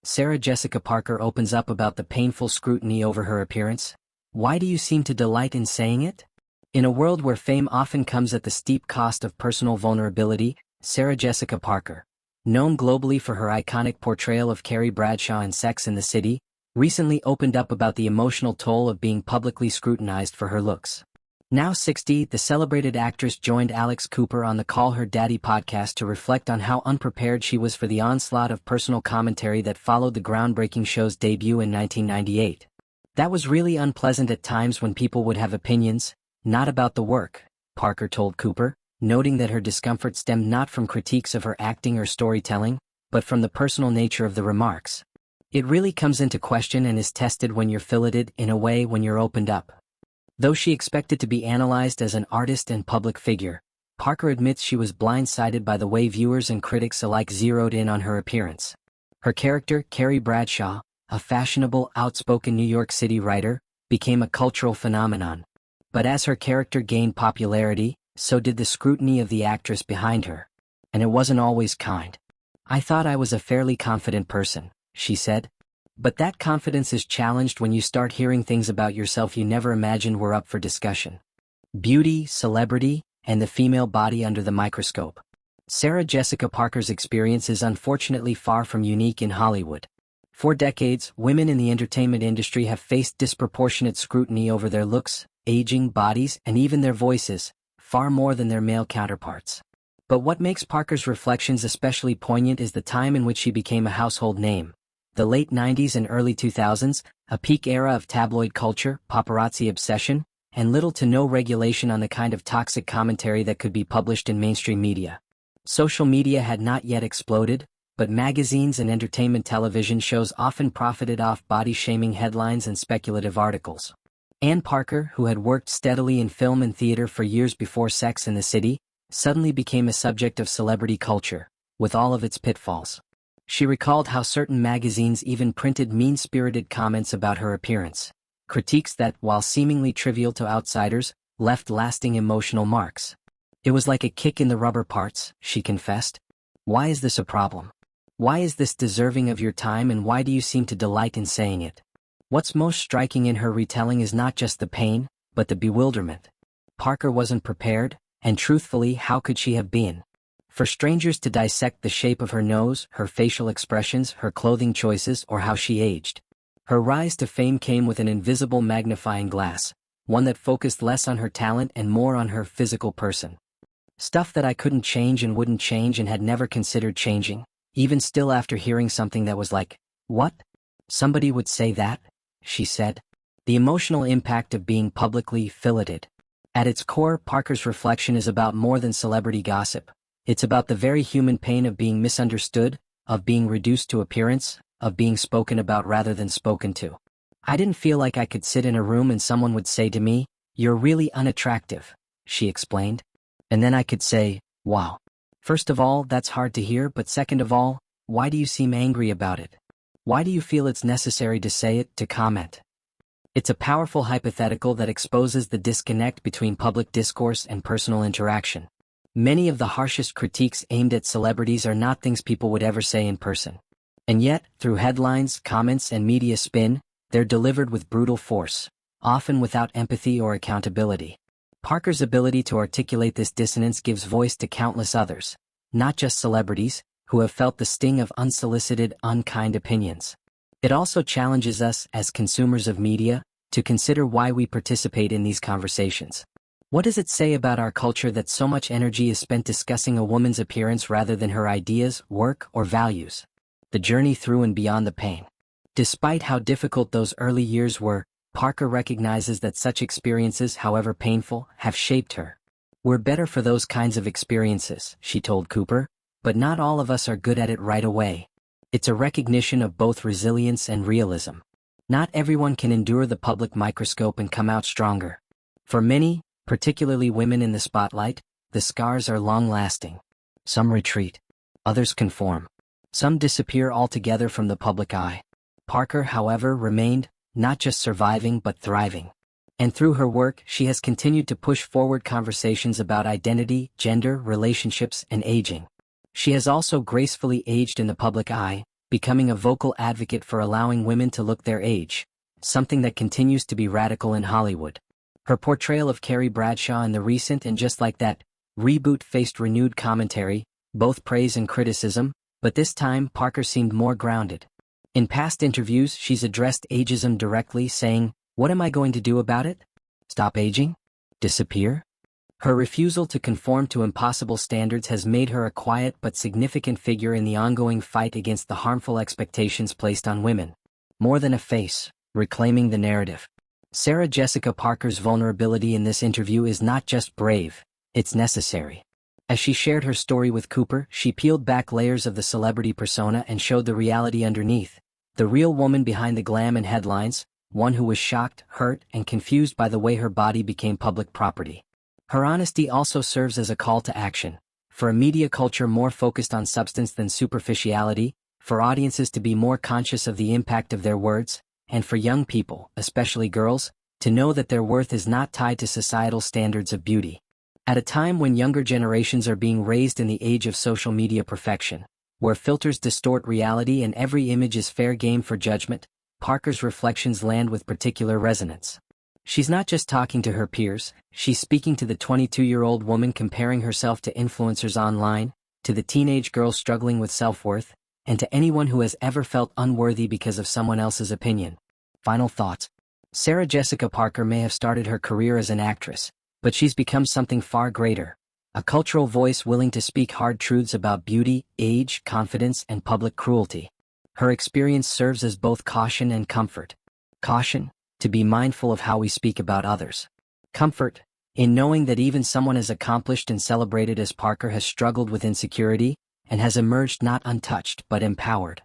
Sarah Jessica Parker opens up about the painful scrutiny over her appearance. Why do you seem to delight in saying it? In a world where fame often comes at the steep cost of personal vulnerability, Sarah Jessica Parker, known globally for her iconic portrayal of Carrie Bradshaw in Sex and the City, recently opened up about the emotional toll of being publicly scrutinized for her looks. Now 60, the celebrated actress joined Alex Cooper on the Call Her Daddy podcast to reflect on how unprepared she was for the onslaught of personal commentary that followed the groundbreaking show's debut in 1998. That was really unpleasant at times when people would have opinions, not about the work, Parker told Cooper, noting that her discomfort stemmed not from critiques of her acting or storytelling, but from the personal nature of the remarks. It really comes into question and is tested when you're filleted in a way when you're opened up. Though she expected to be analyzed as an artist and public figure, Parker admits she was blindsided by the way viewers and critics alike zeroed in on her appearance. Her character, Carrie Bradshaw, a fashionable, outspoken New York City writer, became a cultural phenomenon. But as her character gained popularity, so did the scrutiny of the actress behind her. And it wasn't always kind. "I thought I was a fairly confident person," she said. But that confidence is challenged when you start hearing things about yourself you never imagined were up for discussion. Beauty, celebrity, and the female body under the microscope. Sarah Jessica Parker's experience is unfortunately far from unique in Hollywood. For decades, women in the entertainment industry have faced disproportionate scrutiny over their looks, aging, bodies, and even their voices, far more than their male counterparts. But what makes Parker's reflections especially poignant is the time in which she became a household name. The late 90s and early 2000s, a peak era of tabloid culture, paparazzi obsession, and little to no regulation on the kind of toxic commentary that could be published in mainstream media. Social media had not yet exploded, but magazines and entertainment television shows often profited off body-shaming headlines and speculative articles. Ann Parker, who had worked steadily in film and theater for years before Sex and the City, suddenly became a subject of celebrity culture, with all of its pitfalls. She recalled how certain magazines even printed mean-spirited comments about her appearance, critiques that, while seemingly trivial to outsiders, left lasting emotional marks. "It was like a kick in the rubber parts," she confessed. "Why is this a problem? Why is this deserving of your time, and why do you seem to delight in saying it?" What's most striking in her retelling is not just the pain, but the bewilderment. Parker wasn't prepared, and truthfully, how could she have been? For strangers to dissect the shape of her nose, her facial expressions, her clothing choices, or how she aged. Her rise to fame came with an invisible magnifying glass, one that focused less on her talent and more on her physical person. "Stuff that I couldn't change and wouldn't change and had never considered changing, even still after hearing something that was like, 'What? Somebody would say that?'" she said. The emotional impact of being publicly filleted. At its core, Parker's reflection is about more than celebrity gossip. It's about the very human pain of being misunderstood, of being reduced to appearance, of being spoken about rather than spoken to. "I didn't feel like I could sit in a room and someone would say to me, 'You're really unattractive,'" she explained. "And then I could say, 'Wow. First of all, that's hard to hear, but second of all, why do you seem angry about it? Why do you feel it's necessary to say it, to comment?'" It's a powerful hypothetical that exposes the disconnect between public discourse and personal interaction. Many of the harshest critiques aimed at celebrities are not things people would ever say in person. And yet, through headlines, comments, and media spin, they're delivered with brutal force, often without empathy or accountability. Parker's ability to articulate this dissonance gives voice to countless others, not just celebrities, who have felt the sting of unsolicited, unkind opinions. It also challenges us, as consumers of media, to consider why we participate in these conversations. What does it say about our culture that so much energy is spent discussing a woman's appearance rather than her ideas, work, or values? The journey through and beyond the pain. Despite how difficult those early years were, Parker recognizes that such experiences, however painful, have shaped her. "We're better for those kinds of experiences," she told Cooper, "but not all of us are good at it right away." It's a recognition of both resilience and realism. Not everyone can endure the public microscope and come out stronger. For many, particularly women in the spotlight, the scars are long-lasting. Some retreat. Others conform. Some disappear altogether from the public eye. Parker, however, remained, not just surviving but thriving. And through her work, she has continued to push forward conversations about identity, gender, relationships, and aging. She has also gracefully aged in the public eye, becoming a vocal advocate for allowing women to look their age, something that continues to be radical in Hollywood. Her portrayal of Carrie Bradshaw in the recent And Just Like That reboot faced renewed commentary, both praise and criticism, but this time Parker seemed more grounded. In past interviews, she's addressed ageism directly, saying, "What am I going to do about it? Stop aging? Disappear?" Her refusal to conform to impossible standards has made her a quiet but significant figure in the ongoing fight against the harmful expectations placed on women. More than a face, reclaiming the narrative. Sarah Jessica Parker's vulnerability in this interview is not just brave, it's necessary. As she shared her story with Cooper, she peeled back layers of the celebrity persona and showed the reality underneath. The real woman behind the glam and headlines, one who was shocked, hurt, and confused by the way her body became public property. Her honesty also serves as a call to action. For a media culture more focused on substance than superficiality, for audiences to be more conscious of the impact of their words, and for young people, especially girls, to know that their worth is not tied to societal standards of beauty. At a time when younger generations are being raised in the age of social media perfection, where filters distort reality and every image is fair game for judgment, Parker's reflections land with particular resonance. She's not just talking to her peers, she's speaking to the 22-year-old woman comparing herself to influencers online, to the teenage girl struggling with self-worth, and to anyone who has ever felt unworthy because of someone else's opinion. Final thoughts. Sarah Jessica Parker may have started her career as an actress, but she's become something far greater. A cultural voice willing to speak hard truths about beauty, age, confidence, and public cruelty. Her experience serves as both caution and comfort. Caution, to be mindful of how we speak about others. Comfort, in knowing that even someone as accomplished and celebrated as Parker has struggled with insecurity, and has emerged not untouched but empowered.